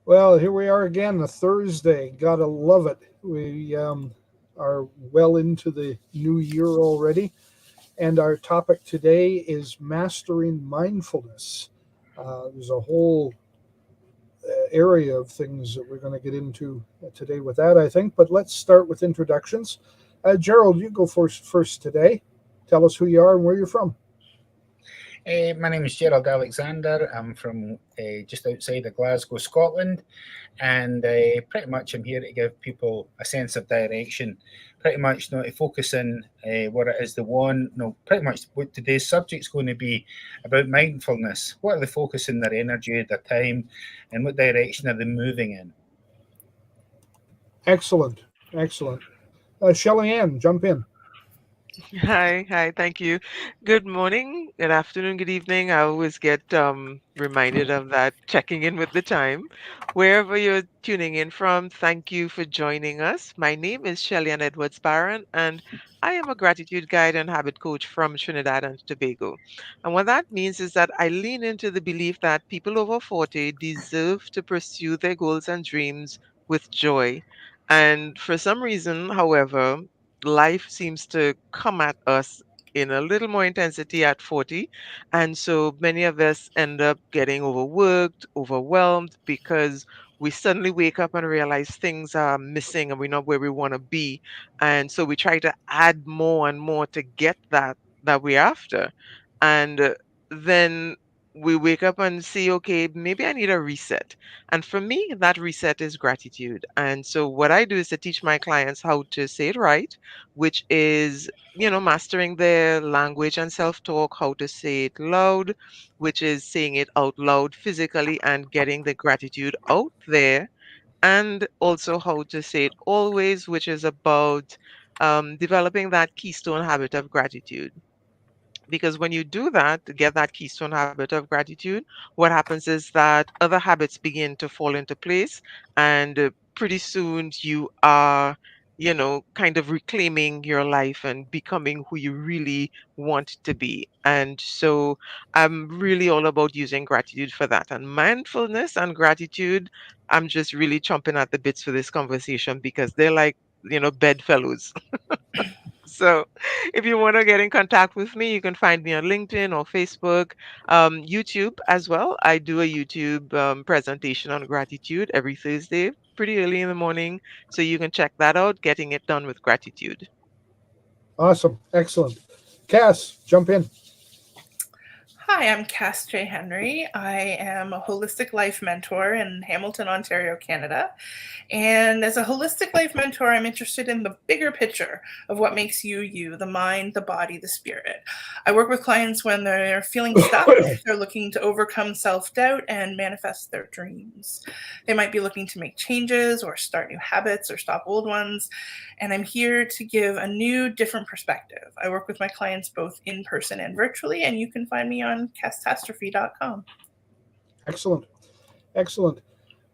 Well, here we are again, a Thursday. Gotta love it. We are well into the new year already, and our topic today is mastering mindfulness. There's a whole area of things that we're going to get into today with that, I think. But let's start with introductions. Gerald, you go first today. Tell us who you are and where you're from. My name is Gerald Alexander. I'm from just outside of Glasgow, Scotland, and pretty much I'm here to give people a sense of direction. Pretty much, to focus in what it is they want. Pretty much what today's subject's going to be about mindfulness. What are they focusing their energy, their time, and what direction are they moving in? Excellent, excellent. Shelley Ann, jump in. Hi, thank you. Good morning, good afternoon, good evening. I always get reminded of that checking in with the time. Wherever you're tuning in from, thank you for joining us. My name is Shelley Edwards Barron, and I am a gratitude guide and habit coach from Trinidad and Tobago. And what that means is that I lean into the belief that people over 40 deserve to pursue their goals and dreams with joy. And for some reason, however, life seems to come at us in a little more intensity at 40. And so many of us end up getting overworked, overwhelmed because we suddenly wake up and realize things are missing and we're not where we want to be. And so we try to add more and more to get that we're after. And then we wake up and see, okay, maybe I need a reset. And for me, that reset is gratitude. And so what I do is to teach my clients how to say it right, which is, mastering their language and self talk, how to say it loud, which is saying it out loud physically and getting the gratitude out there, and also how to say it always, which is about developing that keystone habit of gratitude. Because when you do that, to get that keystone habit of gratitude, what happens is that other habits begin to fall into place, and pretty soon you are, kind of reclaiming your life and becoming who you really want to be. And so I'm really all about using gratitude for that. And mindfulness and gratitude, I'm just really chomping at the bits for this conversation because they're like, bedfellows. So if you want to get in contact with me, you can find me on LinkedIn or Facebook, YouTube as well. I do a YouTube presentation on gratitude every Thursday, pretty early in the morning. So you can check that out, Getting It Done with Gratitude. Awesome, excellent. Cass, jump in. Hi, I'm Cass J. Henry. I am a holistic life mentor in Hamilton, Ontario, Canada. And as a holistic life mentor, I'm interested in the bigger picture of what makes you you, the mind, the body, the spirit. I work with clients when they're feeling stuck, they're looking to overcome self doubt and manifest their dreams. They might be looking to make changes or start new habits or stop old ones. And I'm here to give a new, different perspective. I work with my clients both in person and virtually, and you can find me on catastrophe.com. Excellent, excellent.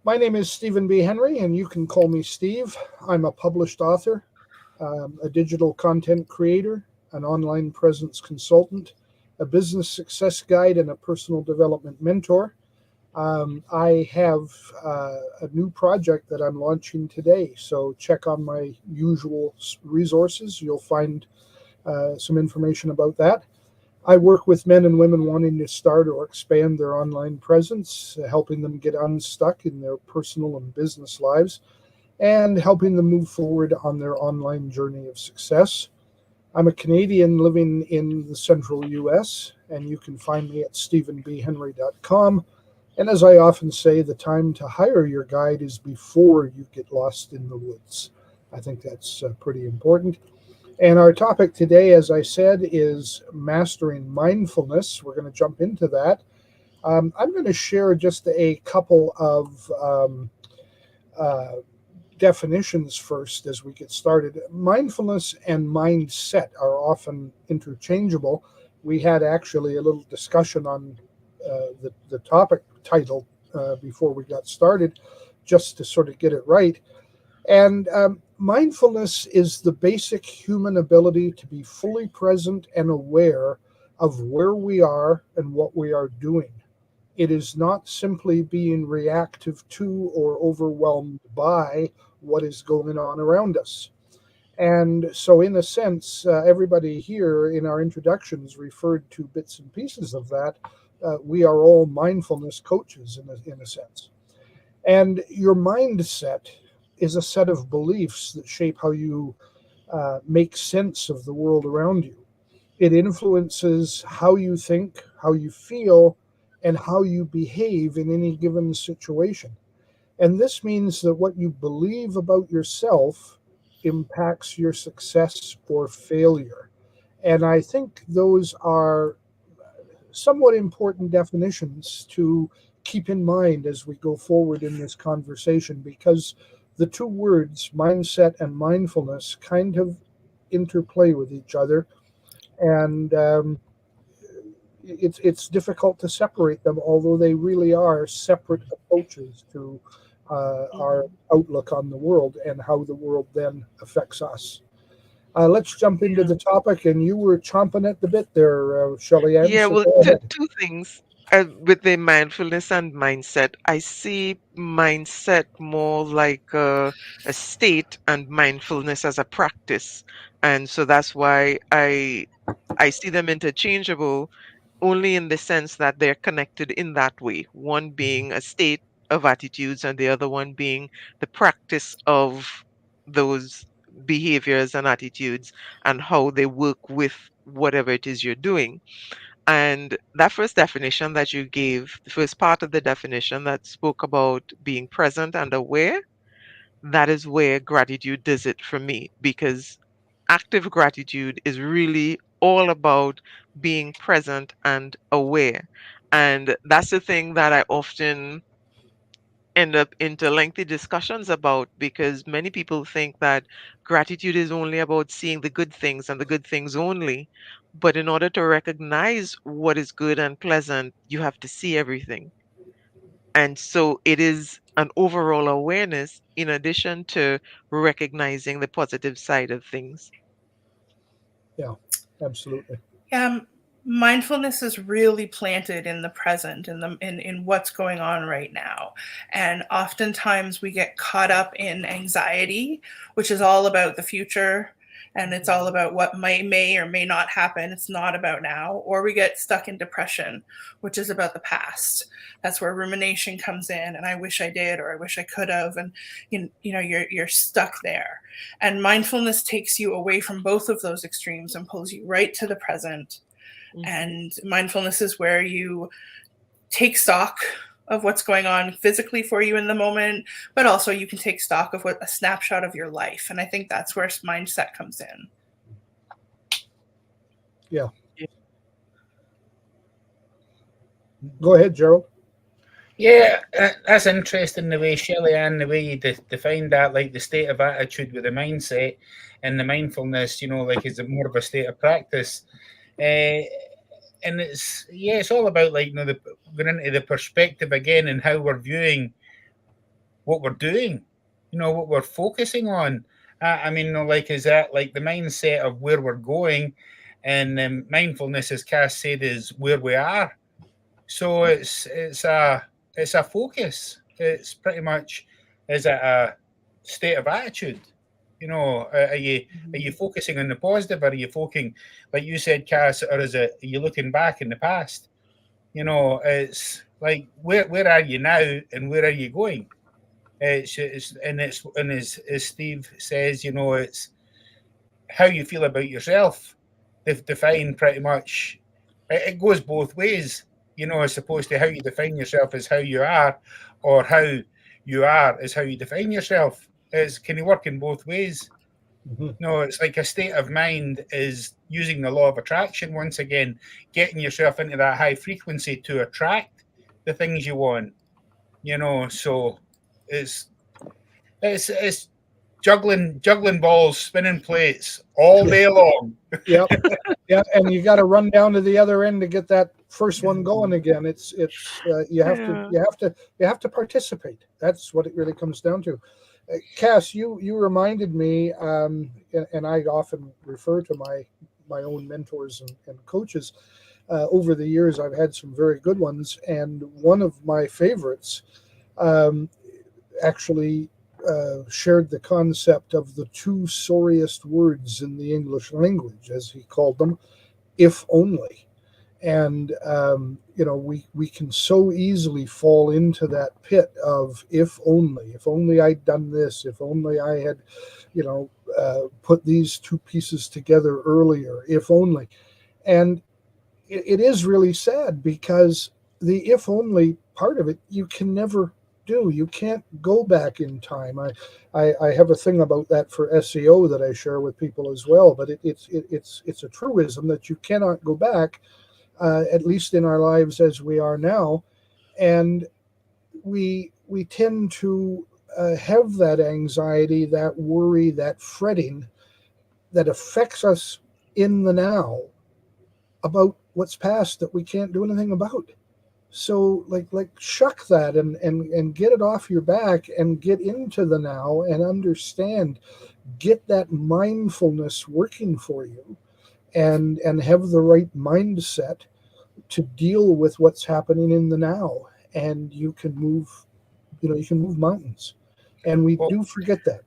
My name is Stephen B. Henry, and you can call me Steve. I'm a published author, a digital content creator, an online presence consultant, a business success guide, and a personal development mentor. I have a new project that I'm launching today, so check on my usual resources. You'll find some information about that. I work with men and women wanting to start or expand their online presence, helping them get unstuck in their personal and business lives, and helping them move forward on their online journey of success. I'm a Canadian living in the central US, and you can find me at stephenbhenry.com. And as I often say, the time to hire your guide is before you get lost in the woods. I think that's pretty important. And our topic today, as I said, is mastering mindfulness. We're going to jump into that. I'm going to share just a couple of uh, definitions first as we get started. Mindfulness and mindset are often interchangeable. We had actually a little discussion on the topic title before we got started, just to sort of get it right. And mindfulness is the basic human ability to be fully present and aware of where we are and what we are doing. It is not simply being reactive to or overwhelmed by what is going on around us. And so, in a sense, everybody here in our introductions referred to bits and pieces of that. We are all mindfulness coaches in a sense. And your mindset is a set of beliefs that shape how you make sense of the world around you. It influences how you think, how you feel, and how you behave in any given situation. And this means that what you believe about yourself impacts your success or failure. And I think those are somewhat important definitions to keep in mind as we go forward in this conversation, because the two words, mindset and mindfulness, kind of interplay with each other. And it's difficult to separate them, although they really are separate approaches to our Mhm. outlook on the world and how the world then affects us. Let's jump into Yeah. the topic, and you were chomping at the bit there, Shelley Ann. Yeah, So well, go ahead. two things. With the mindfulness and mindset, I see mindset more like a state and mindfulness as a practice. And so that's why I see them interchangeable only in the sense that they're connected in that way. One being a state of attitudes and the other one being the practice of those behaviors and attitudes and how they work with whatever it is you're doing. And that first definition that you gave, the first part of the definition that spoke about being present and aware, that is where gratitude does it for me, because active gratitude is really all about being present and aware. And that's the thing that I often end up into lengthy discussions about, because many people think that gratitude is only about seeing the good things and the good things only. But in order to recognize what is good and pleasant, you have to see everything. And so it is an overall awareness in addition to recognizing the positive side of things. Yeah, absolutely. Mindfulness is really planted in the present, in what's going on right now. And oftentimes we get caught up in anxiety, which is all about the future, and it's all about what may or may not happen. It's not about now. Or we get stuck in depression, which is about the past. That's where rumination comes in, and I wish I did, or I wish I could have, and you're stuck there. And mindfulness takes you away from both of those extremes and pulls you right to the present. Mhm. And mindfulness is where you take stock of what's going on physically for you in the moment, but also you can take stock of what a snapshot of your life. And I think that's where mindset comes in. Yeah. Yeah. Go ahead, Gerald. Yeah, that's interesting the way Shelley Ann, the way you defined that, like the state of attitude with the mindset and the mindfulness, like is it more of a state of practice? Uh, and it's all about like going into the perspective again and how we're viewing what we're doing, what we're focusing on. I mean, like is that like the mindset of where we're going, and mindfulness, as Cass said, is where we are. So it's a focus. It's pretty much is it a state of attitude. Are you focusing on the positive? Or are you focusing, like you said, Cass, or is it are you looking back in the past? It's like where are you now and where are you going? It's as Steve says, it's how you feel about yourself. They've defined pretty much. It goes both ways, as opposed to how you define yourself as how you are, or how you are is how you define yourself. Can you work in both ways? Mhm. No, it's like a state of mind is using the law of attraction once again, getting yourself into that high frequency to attract the things you want. So it's it's juggling balls, spinning plates all day long. Yep. Yeah, and you got to run down to the other end to get that first one going again. It's you have to Yeah. you have to participate. That's what it really comes down to. Cass, you reminded me, and I often refer to my own mentors and coaches. Over the years, I've had some very good ones, and one of my favorites um, actually shared the concept of the two sorriest words in the English language, as he called them, if only. And we can so easily fall into that pit of if only I'd done this, if only I had, put these two pieces together earlier, if only. And it is really sad because the if only part of it you can never do. You can't go back in time. I have a thing about that for SEO that I share with people as well. But it's a truism that you cannot go back, at least in our lives as we are now, and we tend to have that anxiety, that worry, that fretting that affects us in the now about what's past that we can't do anything about. So like shuck that and get it off your back and get into the now and understand, get that mindfulness working for you, and have the right mindset to deal with what's happening in the now, and you can move mountains, and we Well, do forget that.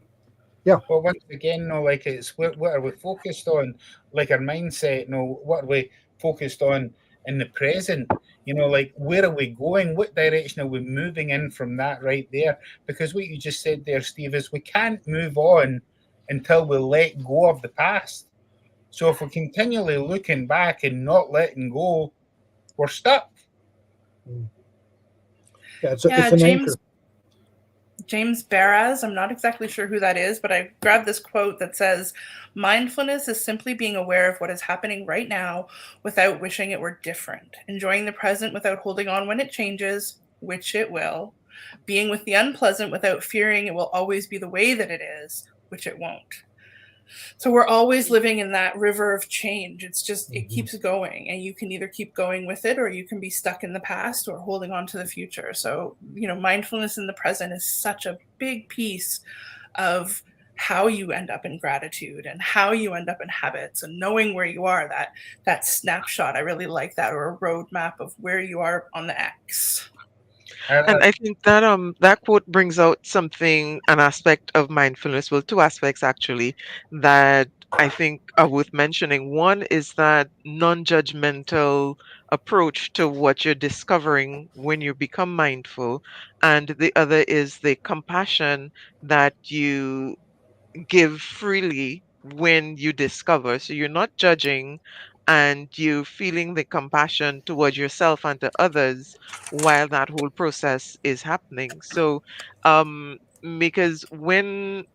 Yeah. well, once again, no, like it's what are we focused on? Like our mindset, no, what are we focused on in the present? Like where are we going? What direction are we moving in from that right there? Because what you just said there, Steve, is we can't move on until we let go of the past. So if we're continually looking back and not letting go, we're stuck. Yeah, Yeah, it's an anchor. James Baraz, I'm not exactly sure who that is, but I grabbed this quote that says, mindfulness is simply being aware of what is happening right now without wishing it were different, enjoying the present without holding on when it changes, which it will, being with the unpleasant without fearing it will always be the way that it is, which it won't. So we're always living in that river of change. It's just, it keeps going, and you can either keep going with it or you can be stuck in the past or holding on to the future. So, mindfulness in the present is such a big piece of how you end up in gratitude and how you end up in habits, and knowing where you are, that snapshot. I really like that, or a roadmap of where you are on the X. And I think that that quote brings out something, an aspect of mindfulness, well, two aspects actually, that I think are worth mentioning. One is that non-judgmental approach to what you're discovering when you become mindful, and the other is the compassion that you give freely when you discover. So you're not judging, and you feeling the compassion towards yourself and to others while that whole process is happening. So um because when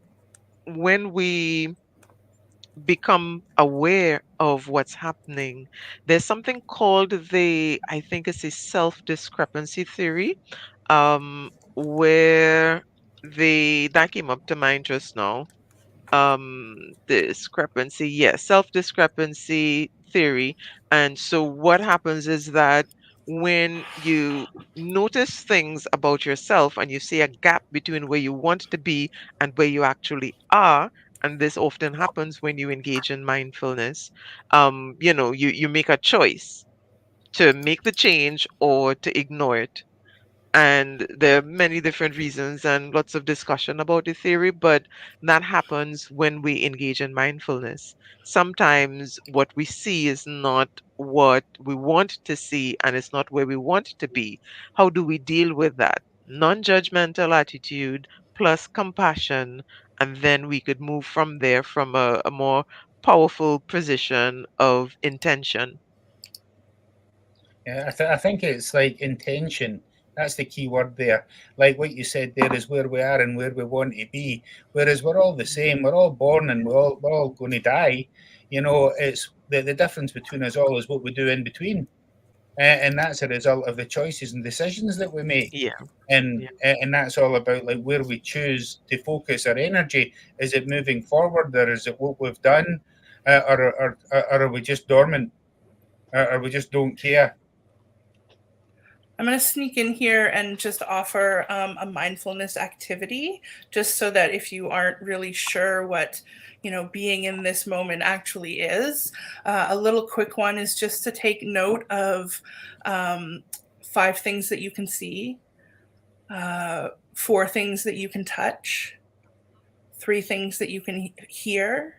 we become aware of what's happening, there's something called I think it's a self discrepancy theory, where that came up to mind just now. Discrepancy, yes, self discrepancy theory. And so what happens is that when you notice things about yourself and you see a gap between where you want to be and where you actually are, and this often happens when you engage in mindfulness, you make a choice to make the change or to ignore it. And there are many different reasons and lots of discussion about the theory, but that happens when we engage in mindfulness. Sometimes what we see is not what we want to see, and it's not where we want to be. How do we deal with that? Non-judgmental attitude plus compassion, and then we could move from there from a more powerful position of intention. Yeah, I think it's like intention. That's the key word there. Like what you said there is where we are and where we want to be. Whereas we're all the same. We're all born and we're all going to die. It's the difference between us all is what we do in between, and that's a result of the choices and decisions that we make. Yeah, And yeah. and that's all about like where we choose to focus our energy. Is it moving forward, or is it what we've done, or are we just dormant, or we just don't care? I'm going to sneak in here and just offer a mindfulness activity, just so that if you aren't really sure what, being in this moment actually is, a little quick one is just to take note of 5 things that you can see, 4 things that you can touch, 3 things that you can hear,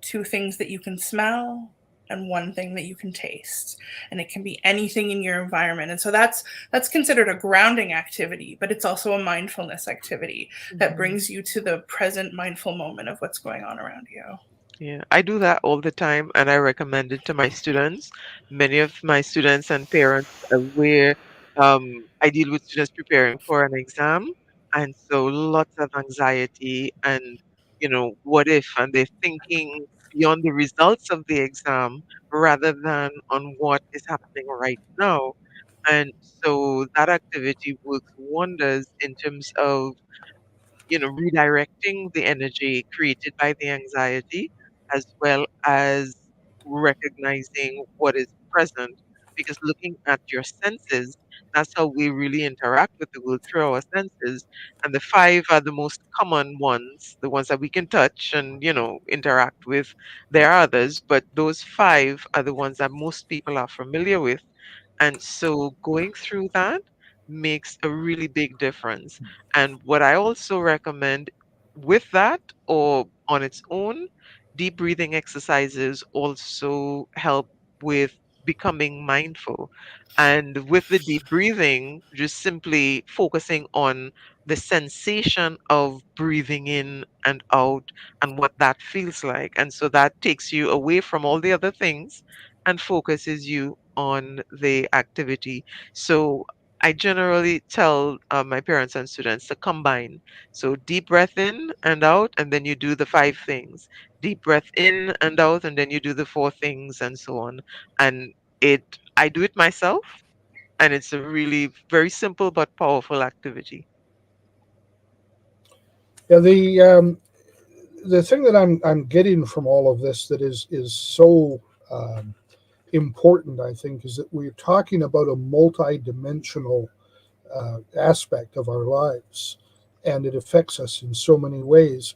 2 things that you can smell, and 1 thing that you can taste. And it can be anything in your environment. And so that's considered a grounding activity, but it's also a mindfulness activity that brings you to the present mindful moment of what's going on around you. Yeah, I do that all the time, and I recommend it to my students. Many of my students and parents where I deal with students preparing for an exam, and so lots of anxiety and what if, and they're thinking beyond the results of the exam rather than on what is happening right now. And so that activity works wonders in terms of redirecting the energy created by the anxiety, as well as recognizing what is present. Because looking at your senses, that's how we really interact with the world through our senses. And the 5 are the most common ones, the ones that we can touch and, interact with. There are others, but those 5 are the ones that most people are familiar with. And so going through that makes a really big difference. And what I also recommend with that or on its own, deep breathing exercises also help with becoming mindful. And with the deep breathing, just simply focusing on the sensation of breathing in and out and what that feels like. And so that takes you away from all the other things and focuses you on the activity. So I generally tell my parents and students to combine. So deep breath in and out, and then you do the 5 things. Deep breath in and out, and then you do the 4 things, and so on. And I do it myself, and it's a really very simple but powerful activity. Yeah, the thing that I'm getting from all of this that is so important, I think, is that we're talking about a multi-dimensional aspect of our lives, and it affects us in so many ways.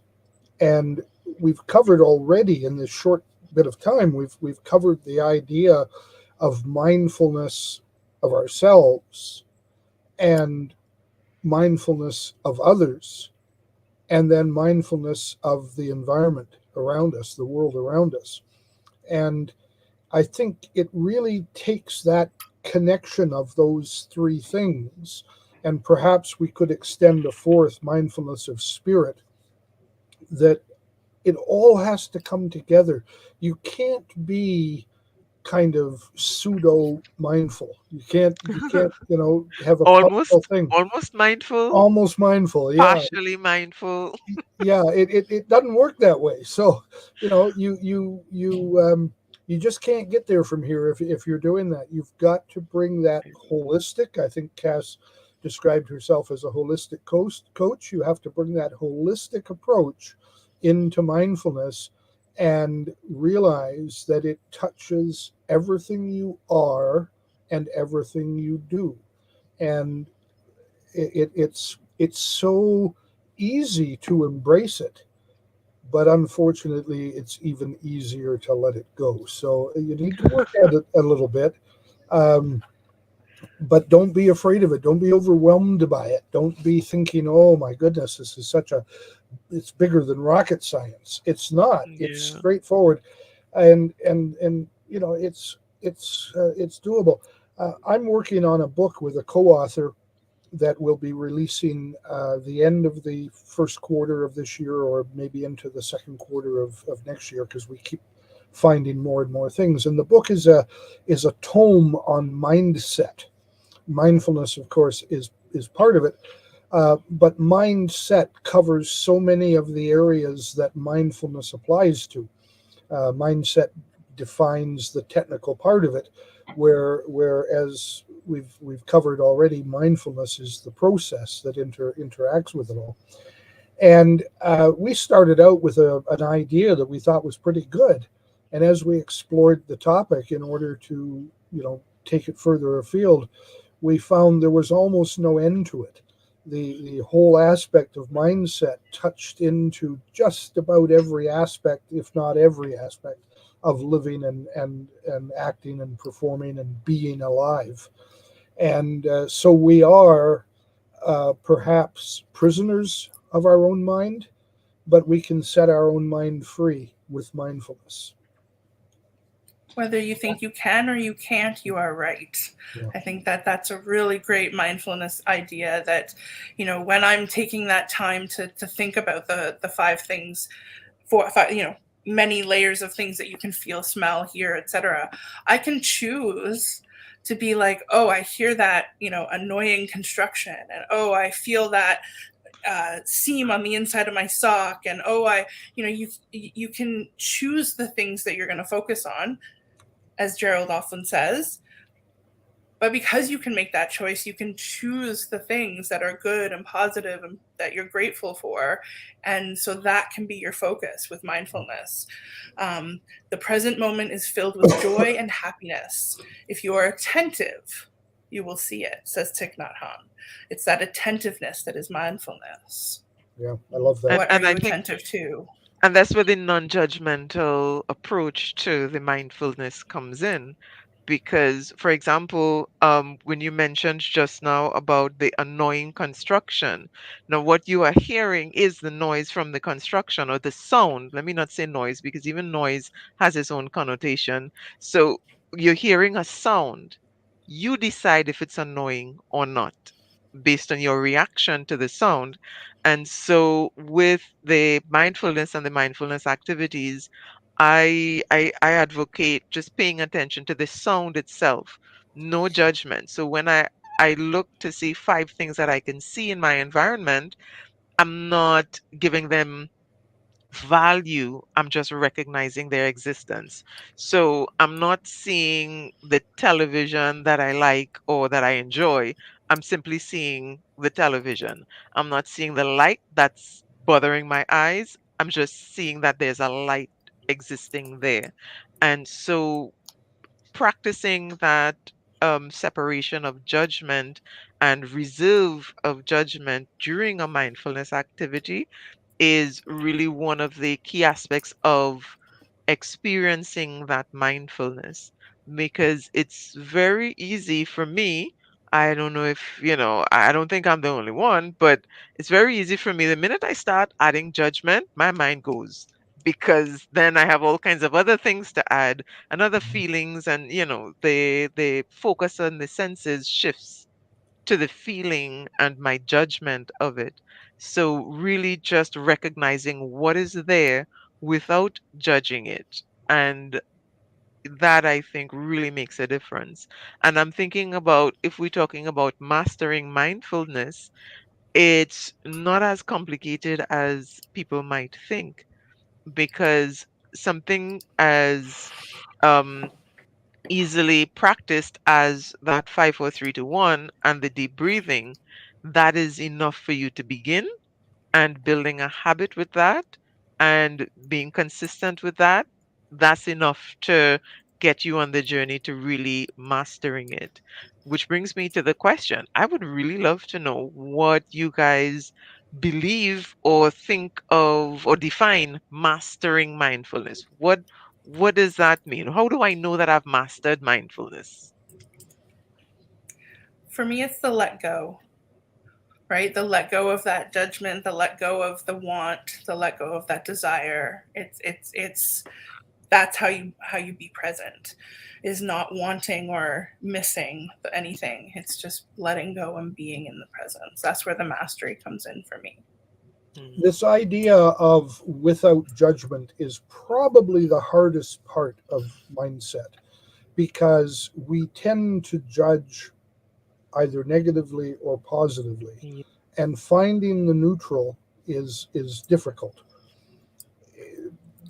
And we've covered already in this short bit of time, we've covered the idea of mindfulness of ourselves and mindfulness of others, and then mindfulness of the environment around us, the world around us. And I think it really takes that connection of those 3 things, and perhaps we could extend a 4th, mindfulness of spirit, that it all has to come together. You can't be kind of pseudo mindful. You can't have a almost partial thing. almost mindful, Almost mindful, yeah. partially mindful. Yeah, it doesn't work that way. So, you just can't get there from here if you're doing that. You've got to bring that holistic. I think Cass described herself as a holistic coach. You have to bring that holistic approach into mindfulness and realize that it touches everything you are and everything you do. And it's so easy to embrace it, but unfortunately it's even easier to let it go. So you need to work at it a little bit, um, but don't be afraid of it. Don't be overwhelmed by it. Don't be thinking, oh my goodness, this is it's bigger than rocket science. It's not. It's Yeah. straightforward, and it's doable. I'm working on a book with a co-author that will be releasing the end of the first quarter of this year, or maybe into the second quarter of next year, because we keep finding more and more things. And the book is a tome on mindset. Mindfulness, of course, is part of it, but mindset covers so many of the areas that mindfulness applies to. Mindset defines the technical part of it, whereas we've covered already, mindfulness is the process that interacts with it all. And we started out with an idea that we thought was pretty good, and as we explored the topic in order to take it further afield, we found there was almost no end to it. The whole aspect of mindset touched into just about every aspect, if not every aspect, of living and acting and performing and being alive. And so we are perhaps prisoners of our own mind, but we can set our own mind free with mindfulness. Whether you think you can or you can't, you are right. Yeah. I think that that's a really great mindfulness idea that, when I'm taking that time to think about the five things, many layers of things that you can feel, smell, hear, etc., I can choose to be like, oh, I hear that, annoying construction, and oh, I feel that seam on the inside of my sock, and oh, you can choose the things that you're going to focus on, as Gerald often says. But because you can make that choice, you can choose the things that are good and positive and that you're grateful for. And so that can be your focus with mindfulness. The present moment is filled with joy and happiness. If you are attentive, you will see it, says Thich Nhat Hanh. It's that attentiveness that is mindfulness. Yeah, I love that. What are And you I think, attentive to? and that's where the non-judgmental approach to the mindfulness comes in. Because, for example, when you mentioned just now about the annoying construction, now what you are hearing is the noise from the construction or the sound. Let me not say noise, because even noise has its own connotation. So you're hearing a sound. You decide if it's annoying or not based on your reaction to the sound. And so with the mindfulness and the mindfulness activities, I advocate just paying attention to the sound itself, no judgment. So when I look to see five things that I can see in my environment, I'm not giving them value. I'm just recognizing their existence. So I'm not seeing the television that I like or that I enjoy. I'm simply seeing the television. I'm not seeing the light that's bothering my eyes. I'm just seeing that there's a light existing there. And so practicing that separation of judgment and reserve of judgment during a mindfulness activity is really one of the key aspects of experiencing that mindfulness, because it's very easy for me. I don't know if, I don't think I'm the only one, but it's very easy for me. The minute I start adding judgment, my mind goes, because then I have all kinds of other things to add and other feelings, and the focus on the senses shifts to the feeling and my judgment of it. So, really just recognizing what is there without judging it. And that I think really makes a difference. And I'm thinking about, if we're talking about mastering mindfulness, it's not as complicated as people might think, because something as um, easily practiced as that 5 4 3 2 1 and the deep breathing, that is enough for you to begin, and building a habit with that and being consistent with that, that's enough to get you on the journey to really mastering it. Which brings me to the question. I would really love to know what you guys believe or think of or define mastering mindfulness. What does that mean? How do I know that I've mastered mindfulness? For me, it's the let go, right? The let go of that judgment, the let go of the want, the let go of that desire. It's that's how you be present, is not wanting or missing anything. It's just letting go and being in the presence. That's where the mastery comes in for me. Mm. This idea of without judgment is probably the hardest part of mindset, because we tend to judge either negatively or positively, Yeah. and finding the neutral is difficult.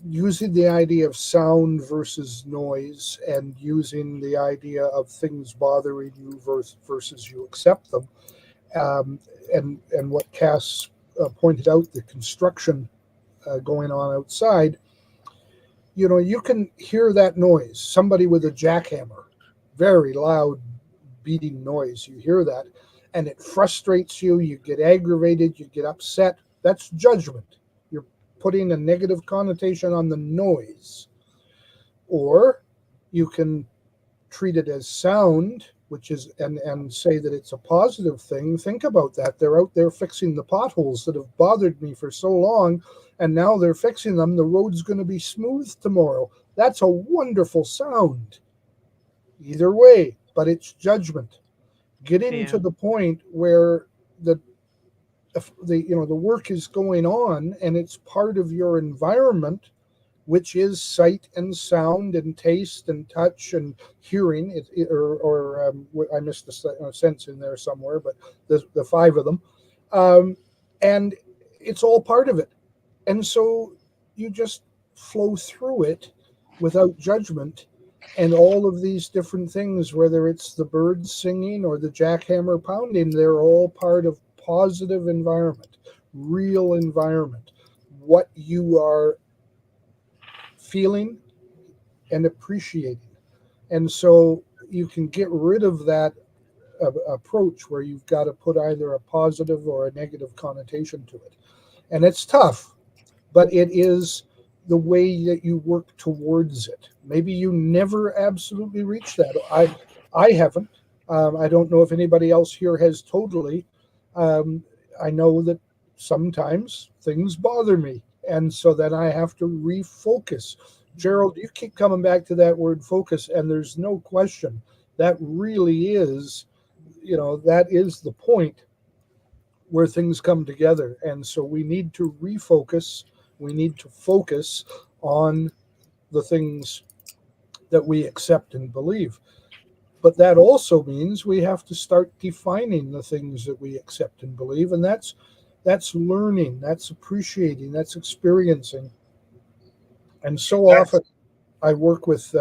Using the idea of sound versus noise, and using the idea of things bothering you versus you accept them, um, and what Cass pointed out, the construction going on outside. You can hear that noise, somebody with a jackhammer, very loud beating noise. You hear that, and it frustrates you. You get aggravated. You get upset. That's judgment. You're putting a negative connotation on the noise. Or you can treat it as sound, which is and say that it's a positive thing. Think about that. They're out there fixing the potholes that have bothered me for so long, and now they're fixing them. The road's going to be smooth tomorrow. That's a wonderful sound. Either way, but it's judgment. Getting Yeah. to the point where the the work is going on and it's part of your environment, which is sight and sound and taste and touch and hearing. I missed a sense in there somewhere, but the five of them, and it's all part of it. And so you just flow through it without judgment. And all of these different things, whether it's the birds singing or the jackhammer pounding, they're all part of positive environment, real environment. What you are feeling and appreciating. And so you can get rid of that approach where you've got to put either a positive or a negative connotation to it. And it's tough, but it is the way that you work towards it. Maybe you never absolutely reach that. I haven't. I don't know if anybody else here has totally. Um, I know that sometimes things bother me, and so then I have to refocus. Gerald, you keep coming back to that word focus, and there's no question that really is, that is the point where things come together. And so we need to refocus. We need to focus on the things that we accept and believe. But that also means we have to start defining the things that we accept and believe. And that's learning, that's appreciating, that's experiencing. And so That's often I work with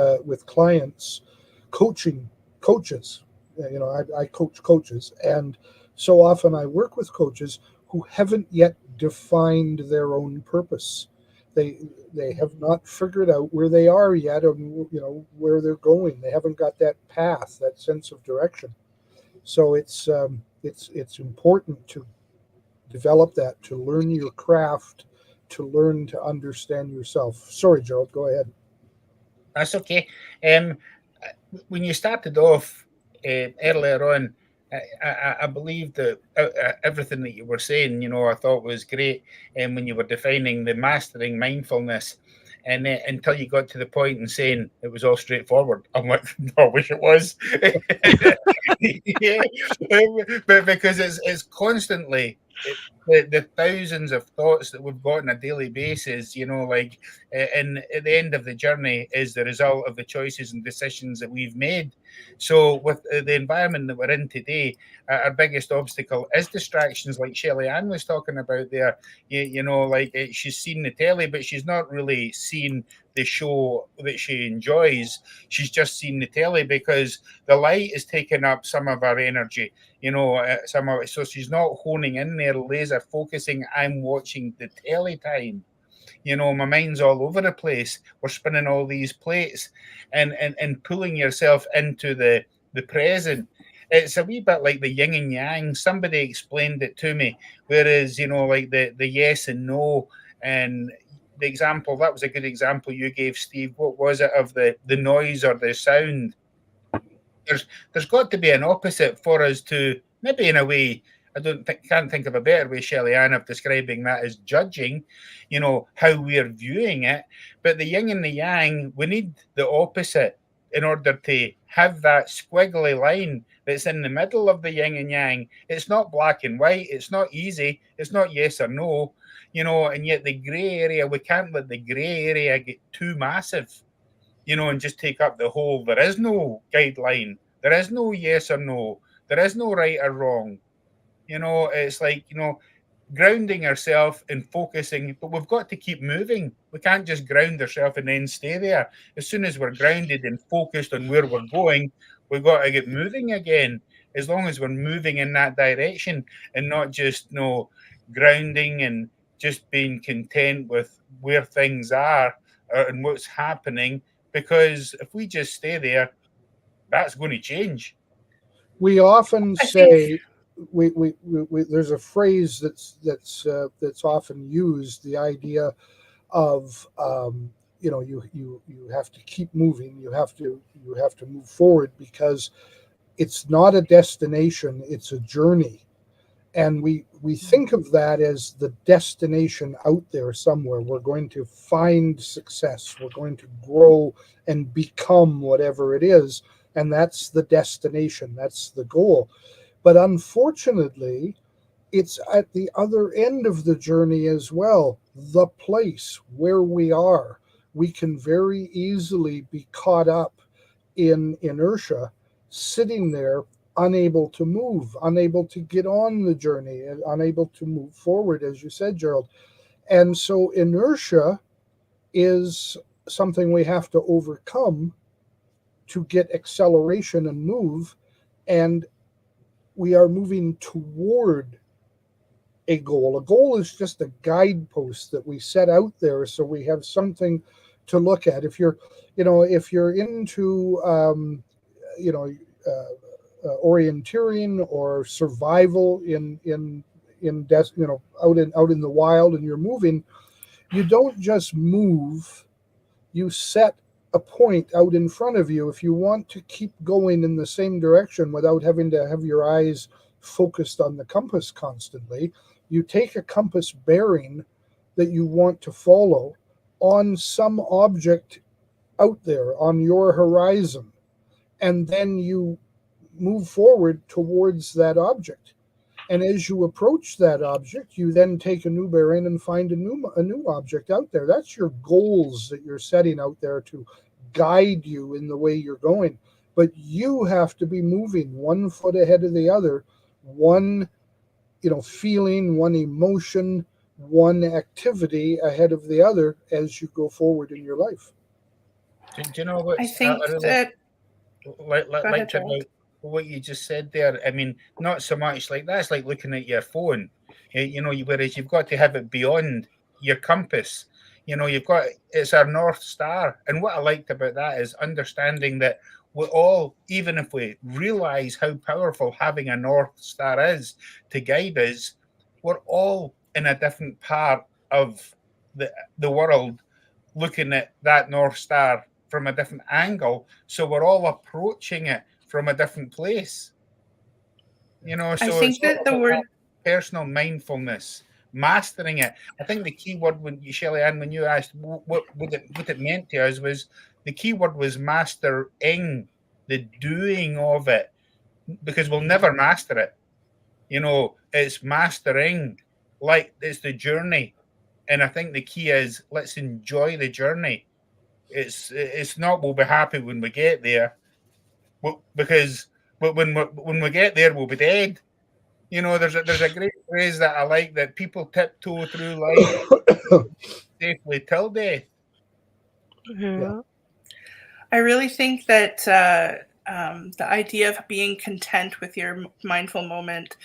clients, coaches. I coach coaches, and so often I work with coaches who haven't yet defined their own purpose. They they have not figured out where they are yet, and where they're going. They haven't got that path, that sense of direction. So it's important to develop that, to learn your craft, to learn to understand yourself. Sorry, Gerald, go ahead. That's okay. Um, when you started off earlier on, I believe that everything that you were saying, I thought was great. And when you were defining the mastering mindfulness, and until you got to the point and saying it was all straightforward, I'm like, no, I wish it was. Yeah, but because it's constantly. The thousands of thoughts that we've got on a daily basis, and at the end of the journey is the result of the choices and decisions that we've made. So, with the environment that we're in today, our biggest obstacle is distractions, like Shelley Ann was talking about there. She's seen the telly, but she's not really seen the show that she enjoys. She's just seen the telly because the light is taking up some of her energy. Some of it. So she's not honing in there, laser focusing. I'm watching the telly time. My mind's all over the place. We're spinning all these plates and pulling yourself into the present. It's a wee bit like the yin and yang. Somebody explained it to me. Whereas, like the yes and no, and the example, that was a good example you gave, Steve. What was it of the noise or the sound? There's got to be an opposite for us to, maybe in a way, can't think of a better way, Shelley Ann, of describing that as judging, how we're viewing it. But the yin and the yang, we need the opposite in order to have that squiggly line that's in the middle of the yin and yang. It's not black and white. It's not easy. It's not yes or no, and yet the grey area, we can't let the grey area get too massive, and just take up the whole. There is no guideline. There is no yes or no. There is no right or wrong. It's like, grounding ourselves and focusing, but we've got to keep moving. We can't just ground ourselves and then stay there. As soon as we're grounded and focused on where we're going, we've got to get moving again. As long as we're moving in that direction and not just grounding and just being content with where things are and what's happening. Because if we just stay there, that's going to change. We often I say there's a phrase that's often used. The idea of you have to keep moving. You have to move forward because it's not a destination. It's a journey, and we think of that as the destination out there somewhere. We're going to find success, we're going to grow and become whatever it is, and that's the destination, that's the goal. But unfortunately, it's at the other end of the journey as well, the place where we are. We can very easily be caught up in inertia, sitting there, unable to move, unable to get on the journey, and unable to move forward, as you said, Gerald. And so inertia is something we have to overcome to get acceleration and move. And we are moving toward a goal. A goal is just a guidepost that we set out there so we have something to look at. If you're into you know orienteering or survival out in the wild, and you're moving, you don't just move, you set a point out in front of you. If you want to keep going in the same direction without having to have your eyes focused on the compass constantly, you take a compass bearing that you want to follow on some object out there on your horizon, and then you move forward towards that object. And as you approach that object, you then take a new bearing and find a new object out there. That's your goals that you're setting out there to guide you in the way you're going. But you have to be moving one foot ahead of the other, one feeling, one emotion, one activity ahead of the other as you go forward in your life. Do you know what? I think that. Like about what you just said there. I mean, not so much like that's like looking at your phone. Whereas you've got to have it beyond your compass. It's our North Star. And what I liked about that is understanding that we all, even if we realize how powerful having a North Star is to guide us, we're all in a different part of the world looking at that North Star from a different angle. So we're all approaching it from a different place. I So think it's all that the about word. personal mindfulness, mastering it. I think the key word when you, Shelley Ann, when you asked what it meant to us, was the key word was mastering, the doing of it, because we'll never master it. It's mastering, like it's the journey. And I think the key is let's enjoy the journey. It's not we'll be happy when we get there, because when we get there we'll be dead. There's a great phrase that I like, that people tiptoe through life safely till death. Yeah. I really think that the idea of being content with your mindful moment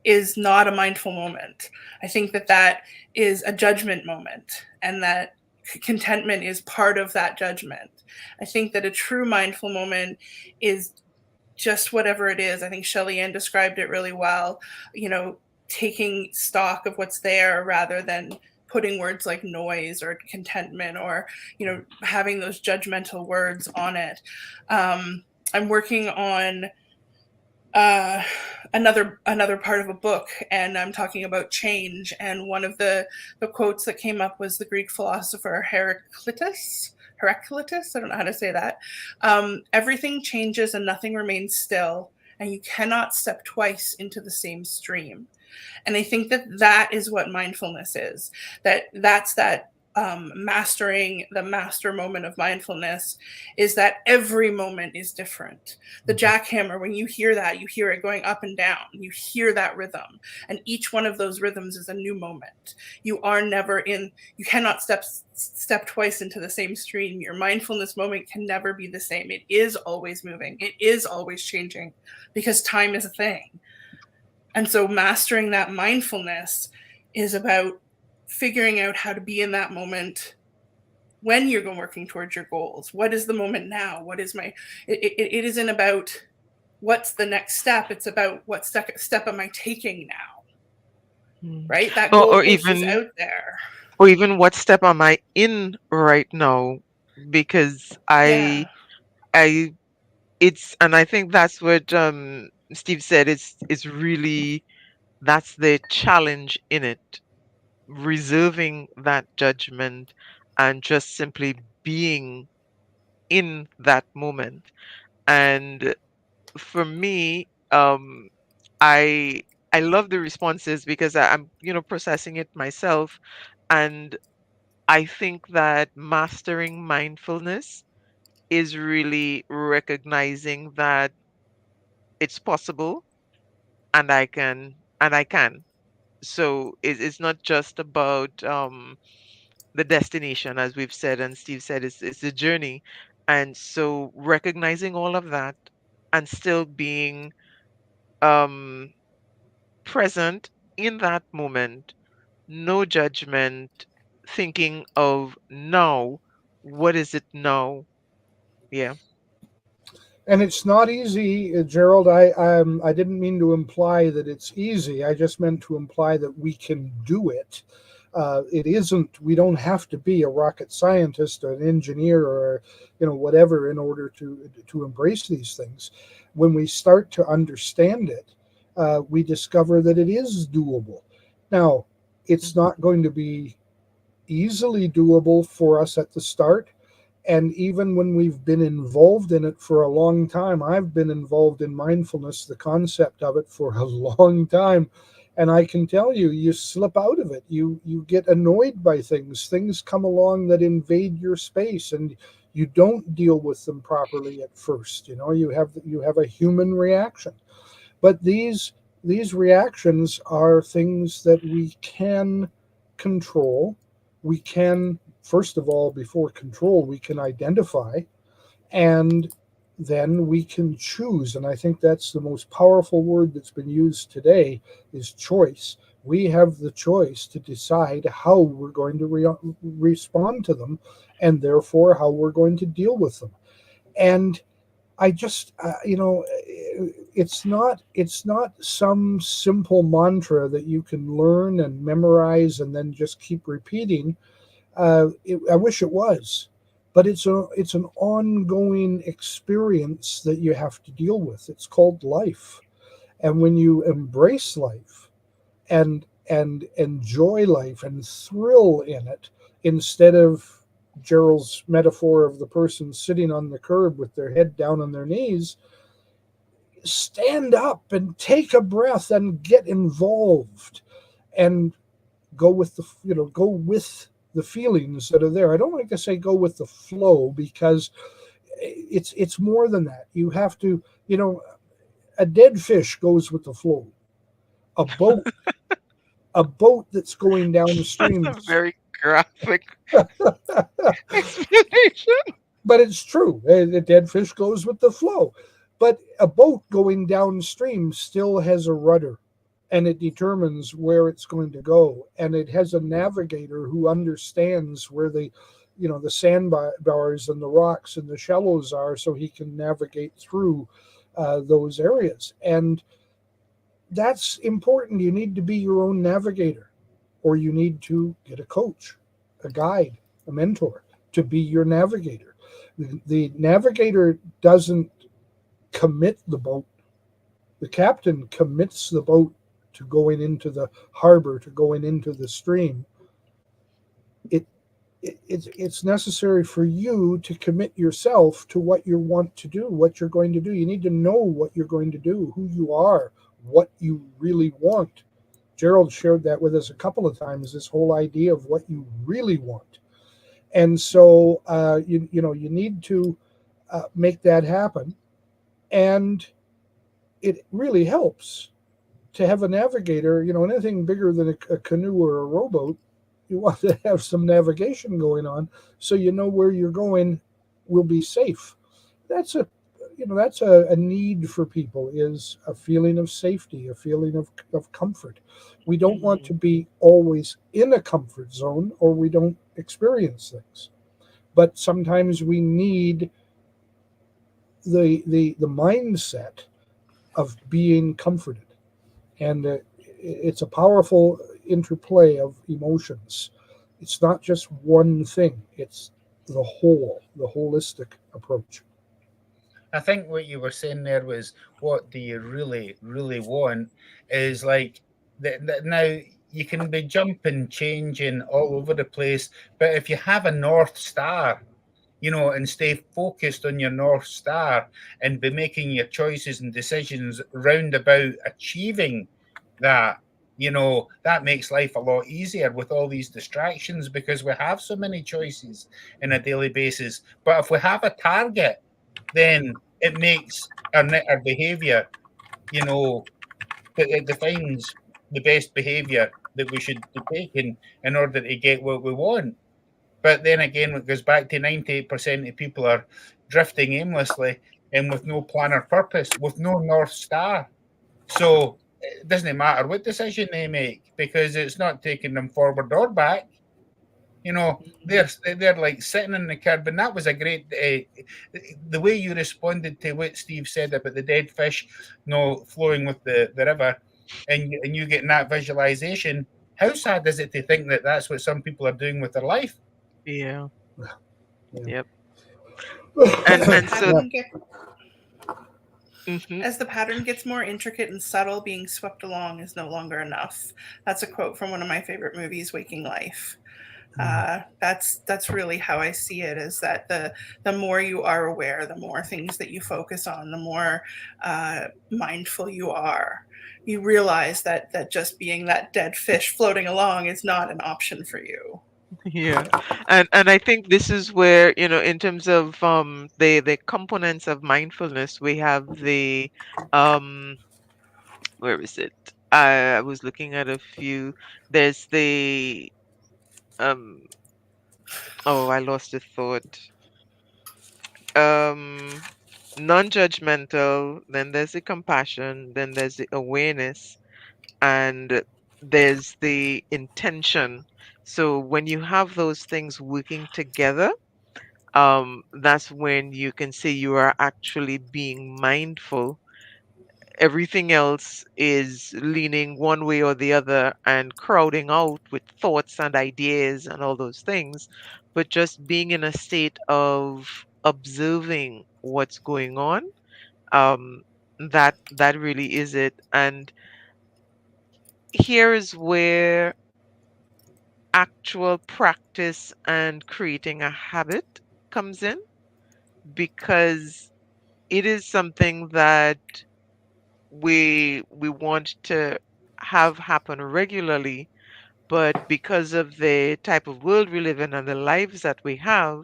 is not a mindful moment. I think that that is a judgment moment, and that contentment is part of that judgment. I think that a true mindful moment is just whatever it is. I think Shelley Ann described it really well. Taking stock of what's there rather than putting words like noise or contentment, or having those judgmental words on it. I'm working on another part of a book, and I'm talking about change. And one of the quotes that came up was the Greek philosopher Heraclitus. I don't know how to say that. Everything changes and nothing remains still, and you cannot step twice into the same stream. And I think that that is what mindfulness is. That's mastering the master moment of mindfulness, is that every moment is different. The jackhammer, when you hear that, you hear it going up and down. You hear that rhythm, and each one of those rhythms is a new moment. You cannot step twice into the same stream. Your mindfulness moment can never be the same. It is always moving. It is always changing, because time is a thing. And so mastering that mindfulness is about figuring out how to be in that moment when you're working towards your goals. What is the moment now? It isn't about what's the next step. It's about what step am I taking now, right? That Or goalpost is even out there. what step am I in right now? Because Yeah. I it's and I think that's what Steve said. It's really that's the challenge in it, reserving that judgment and just simply being in that moment. And for me, I I love the responses because I'm processing it myself, and I think that mastering mindfulness is really recognizing that it's possible and I can. So it's not just about the destination, as we've said and Steve said, it's a journey. And so recognizing all of that and still being um present in that moment, no judgment, thinking of now, what is it now? Yeah. And it's not easy, Gerald. I didn't mean to imply that it's easy. I just meant to imply that we can do it. It isn't. We don't have to be a rocket scientist or an engineer or whatever in order to embrace these things. When we start to understand it, we discover that it is doable. Now, it's Mhm. not going to be easily doable for us at the start. And even when we've been involved in it for a long time, I've been involved in mindfulness, the concept of it, for a long time. And I can tell you, you slip out of it. You get annoyed by things. Things come along that invade your space, and you don't deal with them properly at first. You have a human reaction. But these reactions are things that we can control. We can, first of all, before control, we can identify, and then we can choose. And I think that's the most powerful word that's been used today is choice. We have the choice to decide how we're going to respond to them, and therefore how we're going to deal with them. And I just, it's not some simple mantra that you can learn and memorize and then just keep repeating. I wish it was, but it's an ongoing experience that you have to deal with. It's called life, and when you embrace life and enjoy life and thrill in it instead of Gerald's metaphor of the person sitting on the curb with their head down on their knees, stand up and take a breath and get involved and go with the feelings that are there. I don't like to say go with the flow because it's more than that. You have to, a dead fish goes with the flow. A boat a boat that's going That's downstream. a very graphic explanation. But it's true. A dead fish goes with the flow. But a boat going downstream still has a rudder, and it determines where it's going to go. And it has a navigator who understands where the sandbars and the rocks and the shallows are, so he can navigate through those areas. And that's important. You need to be your own navigator, or you need to get a coach, a guide, a mentor to be your navigator. The navigator doesn't commit the boat. The captain commits the boat to going into the harbor, to going into the stream. It, it's necessary for you to commit yourself to what you want to do, what you're going to do. You need to know what you're going to do, who you are, what you really want. Gerald shared that with us a couple of times, this whole idea of what you really want. And so you need to make that happen. And it really helps to have a navigator. Anything bigger than a canoe or a rowboat, you want to have some navigation going on so you know where you're going will be safe. That's a need for people, is a feeling of safety, a feeling of comfort. We don't want to Mhm. be always in a comfort zone, or we don't experience things. But sometimes we need the mindset of being comforted. And it's a powerful interplay of emotions. It's not just one thing, it's the holistic approach. I think what you were saying there was, what do you really, really want? Is like now you can be jumping, changing all over the place, but if you have a North Star, and stay focused on your North Star and be making your choices and decisions round about achieving that, that makes life a lot easier with all these distractions, because we have so many choices in a daily basis. But if we have a target, then it makes our behavior, it defines the best behavior that we should be taking in order to get what we want. But then again, it goes back to 98% of people are drifting aimlessly and with no plan or purpose, with no North Star. So it doesn't matter what decision they make, because it's not taking them forward or back. They're like sitting in the curb, and that was a great. The way you responded to what Steve said about the dead fish, flowing with the river, and you getting that visualization. How sad is it to think that that's what some people are doing with their life? Yeah. Yeah. Yep. As the And so pattern get- mhm, as the pattern gets more intricate and subtle, being swept along is no longer enough. That's a quote from one of my favorite movies, Waking Life. That's really how I see it. Is that the more you are aware, the more things that you focus on, the more mindful you are. You realize that just being that dead fish floating along is not an option for you. yeah. And I think this is where, in terms of the components of mindfulness, we have the um where is it? I was looking at a few. There's the um oh, I lost a thought. Um Non-judgmental, then there's the compassion, then there's the awareness, and there's the intention. So when you have those things working together, that's when you can say you are actually being mindful. Everything else is leaning one way or the other and crowding out with thoughts and ideas and all those things, but just being in a state of observing what's going on, um, that really is it. And here is where actual practice and creating a habit comes in, because it is something that we want to have happen regularly, but because of the type of world we live in and the lives that we have,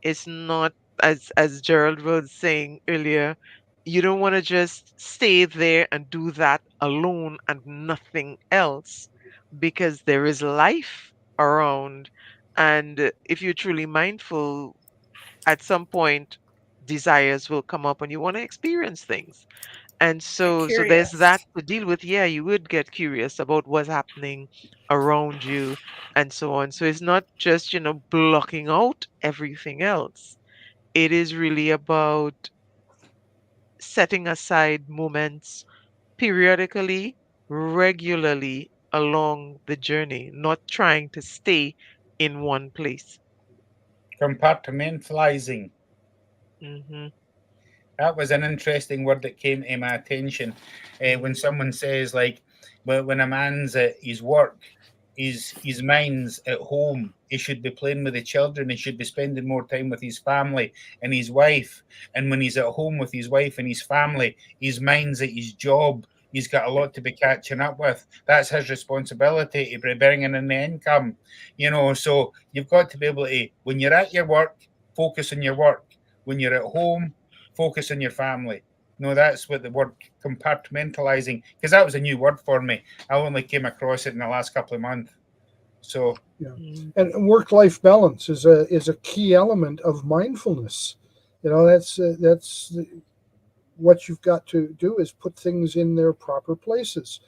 it's not, as Gerald was saying earlier, you don't want to just stay there and do that alone and nothing else, because there is life around. And if you're truly mindful, at some point desires will come up and you want to experience things. And Get so there's that curious. to deal with. Yeah, you would get curious about what's happening around you and so on. So it's not just, blocking out everything else. It is really about setting aside moments periodically, regularly along the journey, not trying to stay in one place. Compartmentalizing. Hmm. That was an interesting word that came to my attention. When someone says, like, well, when a man's at his work, his mind's at home. He should be playing with the children. He should be spending more time with his family and his wife. And when he's at home with his wife and his family, his mind's at his job. He's got a lot to be catching up with. That's his responsibility to be bringing in the income. So you've got to be able to, when you're at your work, focus on your work. When you're at home, focus on your family. No, that's what the word compartmentalizing, because that was a new word for me. I only came across it in the last couple of months. So Yeah, Mm. and work-life balance is a key element of mindfulness. That's what you've got to do is put things in their proper places.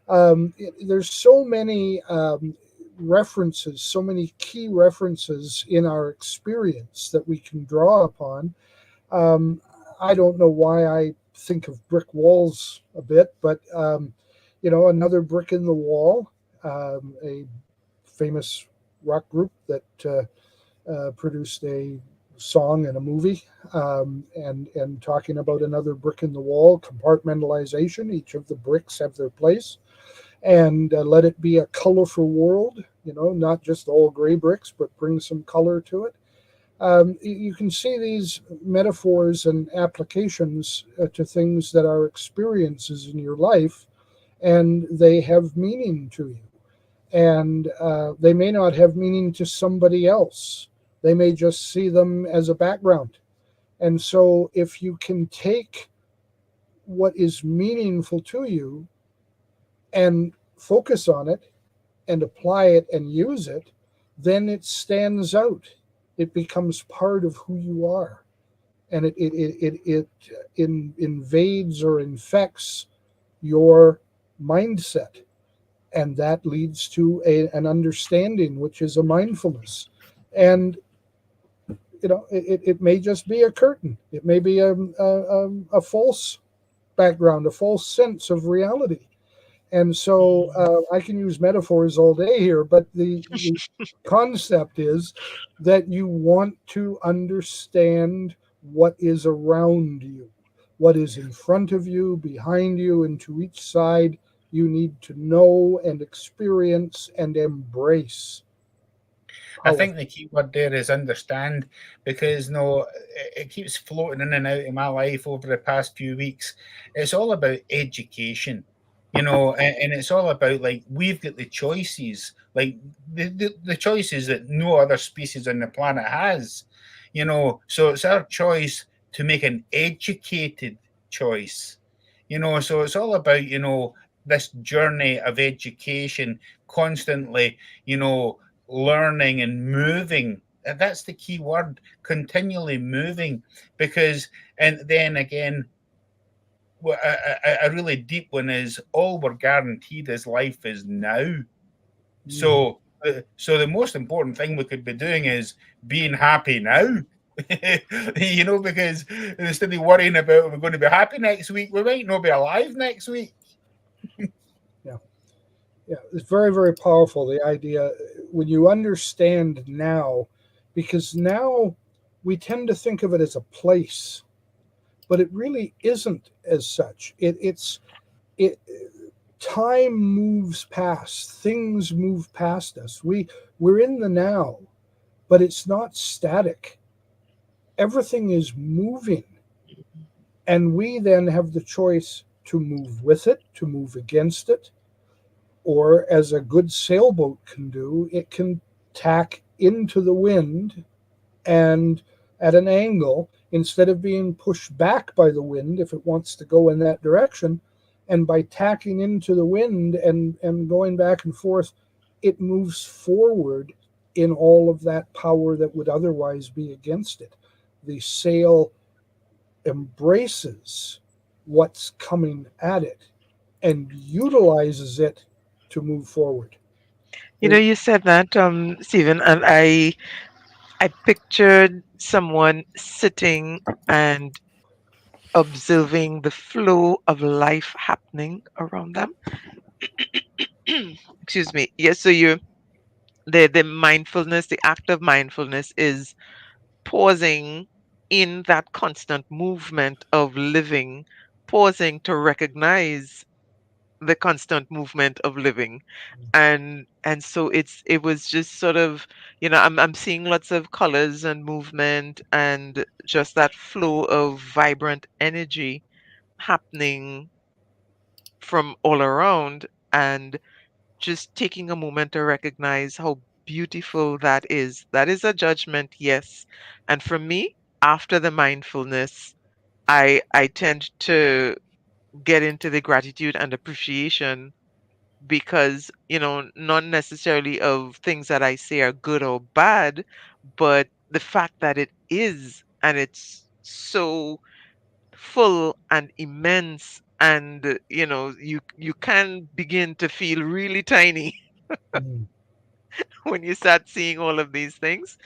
There's so many references, so many key references in our experience that we can draw upon. Um, I don't know why I think of brick walls a bit, but another brick in the wall, a famous rock group that produced a song and a movie, and talking about another brick in the wall, compartmentalization. Each of the bricks have their place, and let it be a colorful world. Not just all gray bricks, but bring some color to it. You can see these metaphors and applications to things that are experiences in your life, and they have meaning to you. And they may not have meaning to somebody else. They may just see them as a background. And so, if you can take what is meaningful to you and focus on it and apply it and use it, then it stands out. It becomes part of who you are, and it invades or infects your mindset, and that leads to an understanding, which is a mindfulness. And it may just be a curtain. It may be a false background, a false sense of reality. And so I can use metaphors all day here, but the concept is that you want to understand what is around you, what is in front of you, behind you, and to each side. You need to know and experience and embrace. I think the key word there is understand, because it keeps floating in and out of my life over the past few weeks. It's all about education, and it's all about, like, we've got the choices, like the choices that no other species on the planet has, so it's our choice to make an educated choice, so it's all about, this journey of education, constantly, learning and moving. And that's the key word, continually moving. Because, and then again, a really deep one is, all we're guaranteed is life is now. So the most important thing we could be doing is being happy now. Because instead of worrying about we're going to be happy next week, we might not be alive next week. Yeah, it's very, very powerful. The idea, when you understand now, because now we tend to think of it as a place, but it really isn't as such. It time moves past, things move past us. We're in the now, but it's not static. Everything is moving, and we then have the choice to move with it, to move against it, or as a good sailboat can do, it can tack into the wind, and at an angle, instead of being pushed back by the wind if it wants to go in that direction, and by tacking into the wind and going back and forth, it moves forward in all of that power that would otherwise be against it. The sail embraces what's coming at it and utilizes it to move forward. You said that, Stephen, and I pictured someone sitting and observing the flow of life happening around them. Excuse me. Yes, so the mindfulness, the act of mindfulness is pausing in that constant movement of living, pausing to recognize the constant movement of living. And so it was just sort of, I'm seeing lots of colors and movement and just that flow of vibrant energy happening from all around, and just taking a moment to recognize how beautiful that is. That is a judgment, yes. And for me, after the mindfulness, I tend to get into the gratitude and appreciation, because, not necessarily of things that I say are good or bad, but the fact that it is, and it's so full and immense, and you can begin to feel really tiny Mm. when you start seeing all of these things,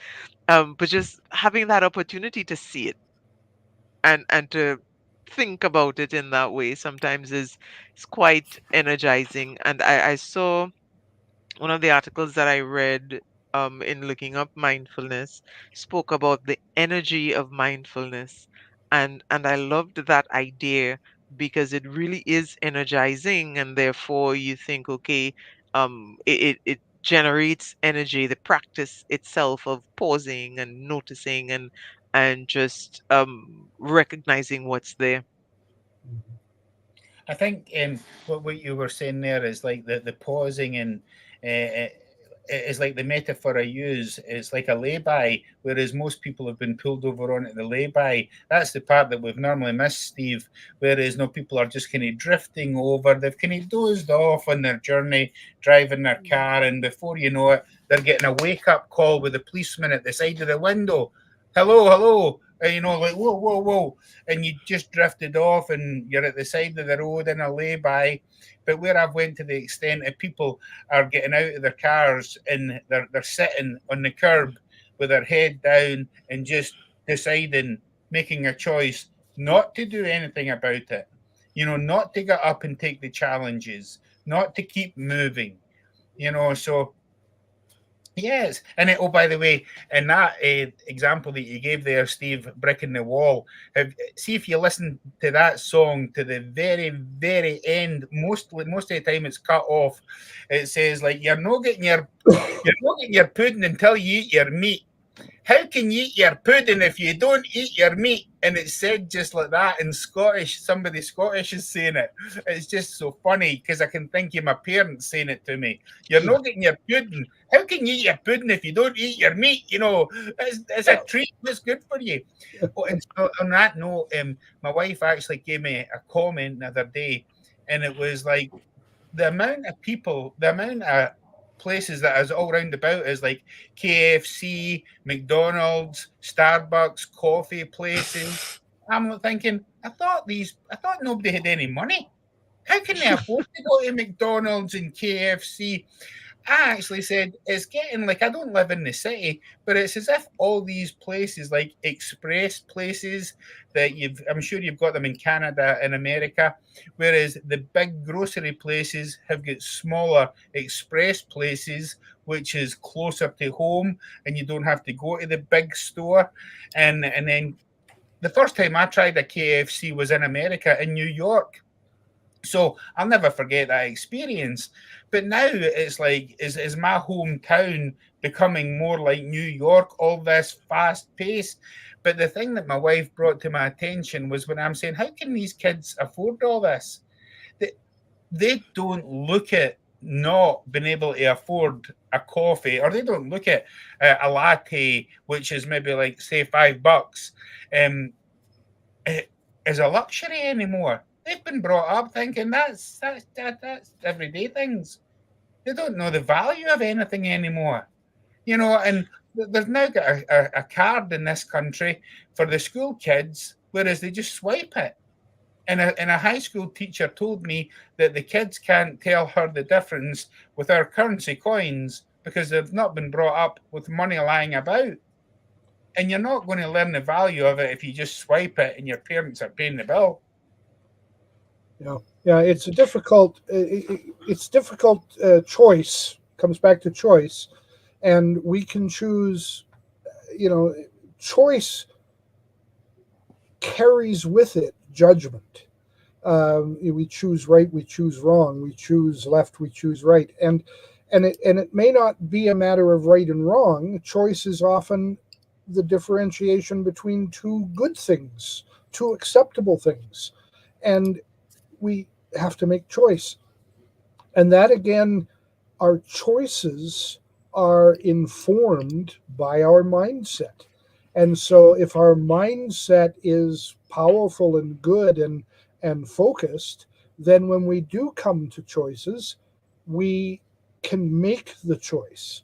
but just having that opportunity to see it, and to think about it in that way sometimes is quite energizing. And I saw one of the articles that I read in looking up mindfulness spoke about the energy of mindfulness, and I loved that idea because it really is energizing, and therefore you think, okay, it generates energy. The practice itself of pausing and noticing and just recognizing what's there. I think what you were saying there is like the pausing and uh, is like the metaphor I use. It's like a lay-by, whereas most people have been pulled over onto the lay-by. That's the part that we've normally missed, Steve. Whereas no, people are just kind of drifting over. They've kind of dozed off on their journey, driving their car, and before you know it, they're getting a wake-up call with a policeman at the side of the window. Hello, hello. You know, like whoa, whoa, whoa, and you just drifted off, and you're at the side of the road in a lay-by. But where I've went to the extent of people are getting out of their cars and they're sitting on the curb with their head down and just deciding, making a choice not to do anything about it. You know, not to get up and take the challenges, not to keep moving. You know, so yes, and oh, by the way, in that example that you gave there, Steve, "Brick in the Wall," see if you listen to that song to the very, very end. Most of the time, it's cut off. It says like, you're not getting your pudding until you eat your meat. How can you eat your pudding if you don't eat your meat? And it's said just like that in Scottish. Somebody Scottish is saying it. It's just so funny because I can think of my parents saying it to me. You're not getting your pudding. How can you eat your pudding if you don't eat your meat? You know, it's a treat. It's good for you. Oh, and so on that note, my wife actually gave me a comment the other day, and it was like, the amount of people, the amount of places that is all round about is like KFC, McDonald's, Starbucks, coffee places. I'm thinking, I thought nobody had any money. How can they afford to go to McDonald's and KFC? I actually said it's getting like, I don't live in the city, but it's as if all these places, like express places that I'm sure you've got them in Canada and America, whereas the big grocery places have got smaller express places, which is closer to home, and you don't have to go to the big store. And then the first time I tried a KFC was in America, in New York. So I'll never forget that experience. But now it's like, is my hometown becoming more like New York, all this fast pace? But the thing that my wife brought to my attention was when I'm saying, how can these kids afford all this? They don't look at not being able to afford a coffee, or they don't look at a latte, which is maybe like, say, $5, as a luxury anymore. They've been brought up thinking that's everyday things. They don't know the value of anything anymore, you know. And there's now got a card in this country for the school kids, whereas they just swipe it. And a high school teacher told me that the kids can't tell her the difference with our currency coins because they've not been brought up with money lying about. And you're not going to learn the value of it if you just swipe it and your parents are paying the bill. Yeah, it's a difficult. It's difficult choice. Comes back to choice, and we can choose. You know, choice carries with it judgment. We choose right, we choose wrong, we choose left, we choose right, and it may not be a matter of right and wrong. Choice is often the differentiation between two good things, two acceptable things, and we have to make choice. And that again, our choices are informed by our mindset. And so if our mindset is powerful and good and focused, then when we do come to choices, we can make the choice.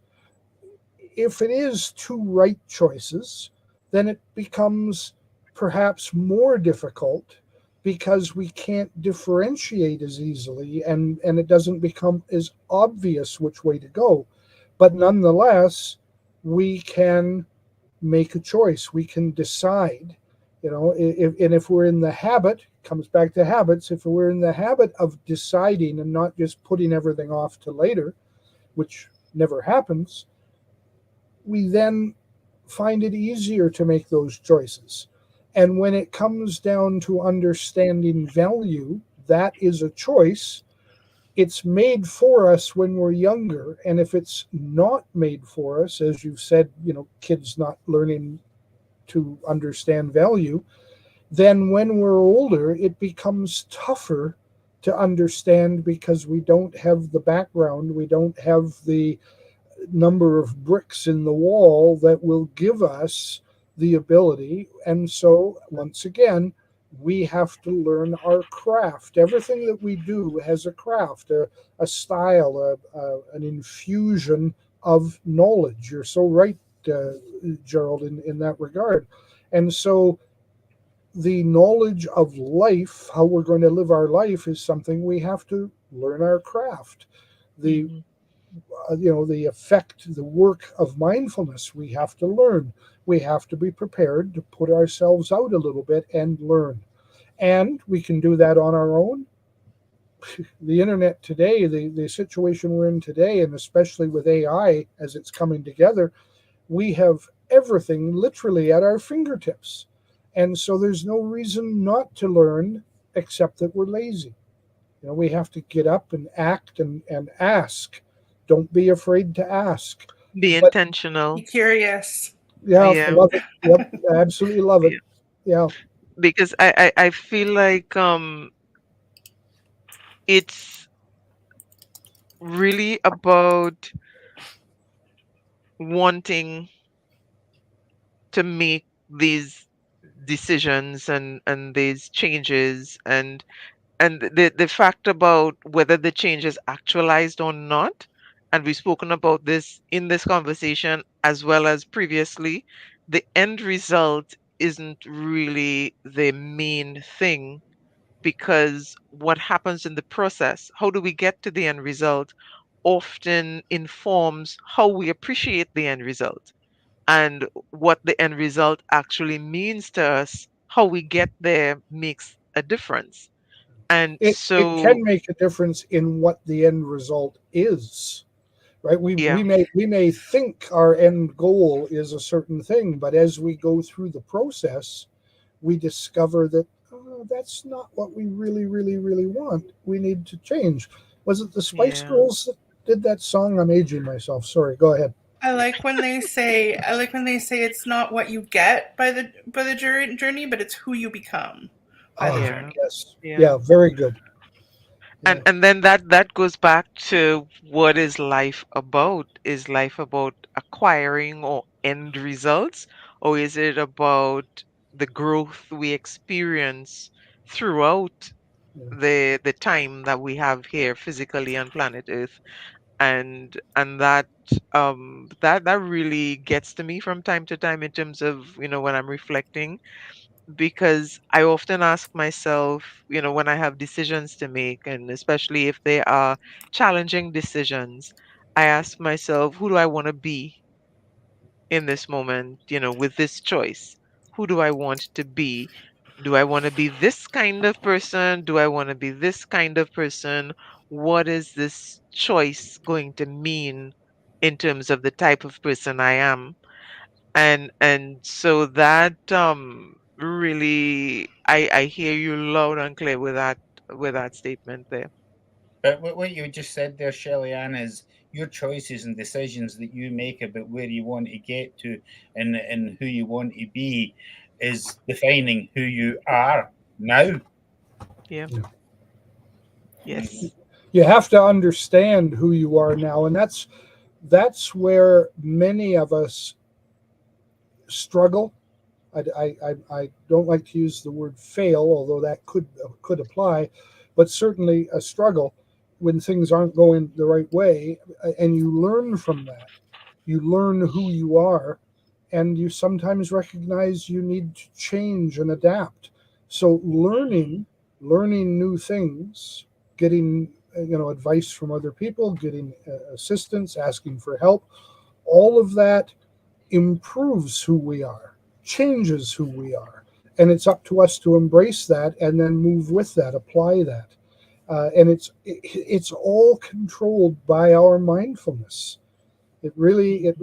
If it is two right choices, then it becomes perhaps more difficult because we can't differentiate as easily, and it doesn't become as obvious which way to go. But nonetheless, we can make a choice. We can decide If we're in the habit, comes back to habits, if we're in the habit of deciding and not just putting everything off to later, which never happens, we then find it easier to make those choices. And when it comes down to understanding value, that is a choice. It's made for us when we're younger. And if it's not made for us, as you've said, kids not learning to understand value, then when we're older, it becomes tougher to understand because we don't have the background, we don't have the number of bricks in the wall that will give us the ability. And so, once again, we have to learn our craft. Everything that we do has a craft, a style, an infusion of knowledge. You're so right, Gerald, in that regard. And so, the knowledge of life, how we're going to live our life, is something we have to learn our craft. The the effect, the work of mindfulness, we have to learn. We have to be prepared to put ourselves out a little bit and learn. And we can do that on our own. The internet today, the situation we're in today, and especially with AI as it's coming together, we have everything literally at our fingertips. And so there's no reason not to learn except that we're lazy. We have to get up and act and ask. Don't be afraid to ask. Be But Be intentional. curious. yeah, Yeah. love it. Yep, absolutely love it. Yeah. Yeah, Because I feel like it's really about wanting to make these decisions and these changes, and the fact about whether the change is actualized or not, and we've spoken about this in this conversation as well as previously, the end result isn't really the main thing, because what happens in the process, how do we get to the end result, often informs how we appreciate the end result, and what the end result actually means to us, how we get there makes a difference. And it so, can make a difference in what the end result is. Right? We yeah, we may we may think our end goal is a certain thing, but as we go through the process, we discover that that's not what we really, really, really want. We need to change. Was it the Spice yeah, Girls that did that song? I'm aging myself. Sorry. Go ahead. I like when they say it's not what you get by the journey, but it's who you become by the Ah, yeah, journey. yes. yeah. Yeah, very good. Yeah. And then that goes back to, what is life about? Is life about acquiring or end results, or is it about the growth we experience throughout Yeah. the time that we have here physically on planet Earth? And that really gets to me from time to time, in terms of, when I'm reflecting, because I often ask myself, when I have decisions to make, and especially if they are challenging decisions, I ask myself, who do I want to be in this moment, with this choice? Who do I want to be? Do I want to be this kind of person? Do I want to be this kind of person? What is this choice going to mean in terms of the type of person I am? And so that, really, I hear you loud and clear with that statement there. But what you just said there, Shelley Ann, is your choices and decisions that you make about where you want to get to, and who you want to be, is defining who you are now. Yeah. Yeah. Mhm. Yes. You have to understand who you are now, and that's where many of us struggle. I don't like to use the word fail, although that could apply, but certainly a struggle when things aren't going the right way, and you learn from that. You learn who you are, and you sometimes recognize you need to change and adapt. So learning new things, getting advice from other people, getting assistance, asking for help, all of that improves who we are, changes who we are. and it's up to us to embrace that and then move with that, apply that. And it's all controlled by our mindfulness. It really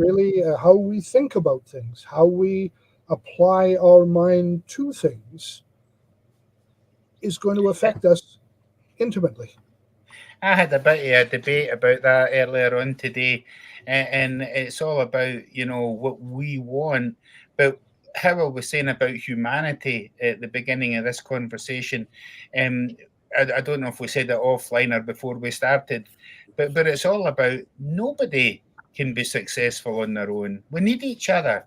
how we think about things, how we apply our mind to things, is going to affect us intimately. I had a bit of a debate about that earlier on today, and it's all about what we want, but how I was saying about humanity at the beginning of this conversation. Um, I don't know if we said it offline or before we started, but it's all about nobody can be successful on their own. We need each other,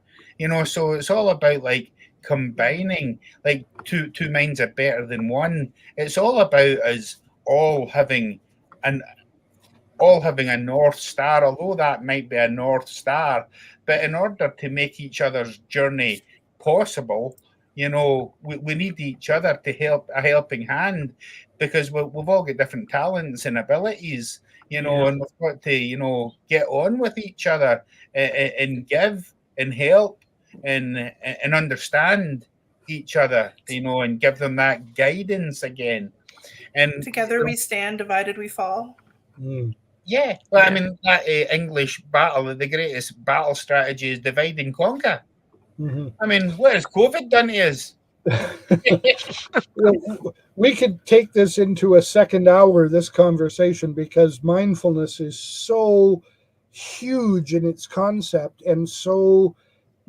So it's all about like combining, like two minds are better than one. It's all about us all having and all having a North Star, although that might be a North Star. But in order to make each other's journey possible, we need each other to help, a helping hand, because we've all got different talents and abilities, and we've got to, get on with each other, and give and help and understand each other, and give them that guidance again. And Together we stand, divided we fall. Mm. yeah, well, I mean, that English battle, the greatest battle strategy is divide and conquer. Mm-hmm. I mean, what has COVID done to us? Well, we could take this into a second hour, this conversation, because mindfulness is so huge in its concept and so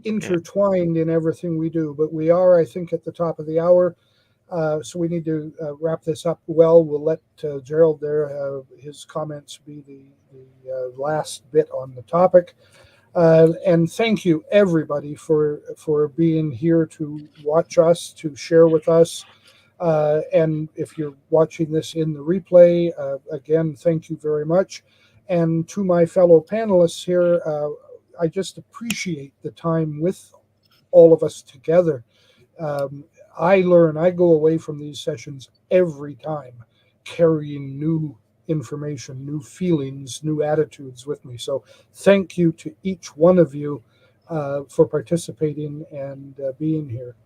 intertwined in everything we do. But we are, I think, at the top of the hour. So we need to wrap this up well. We'll let Gerald there, his comments be the last bit on the topic. And thank you, everybody, for being here to watch us, to share with us. And if you're watching this in the replay, again, thank you very much. And to my fellow panelists here, I just appreciate the time with all of us together. I go away from these sessions every time carrying new information, new feelings, new attitudes with me. So thank you to each one of you for participating and being here.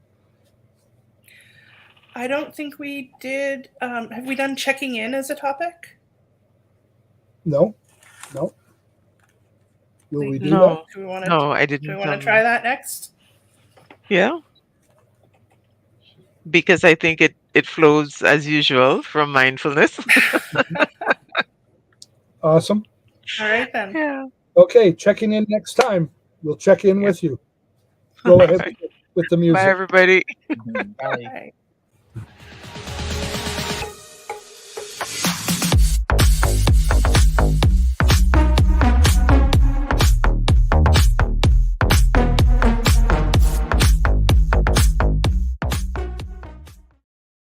I don't think we did. Have we done checking in as a topic? No. Will we do that? No, Do we want no, I Do we didn't. want to try that next? Yeah, because I think it flows as usual from mindfulness. Awesome. All right then. Yeah. Okay, checking in next time. We'll check in with you. Go ahead with the Bye, music. everybody. Bye. All right.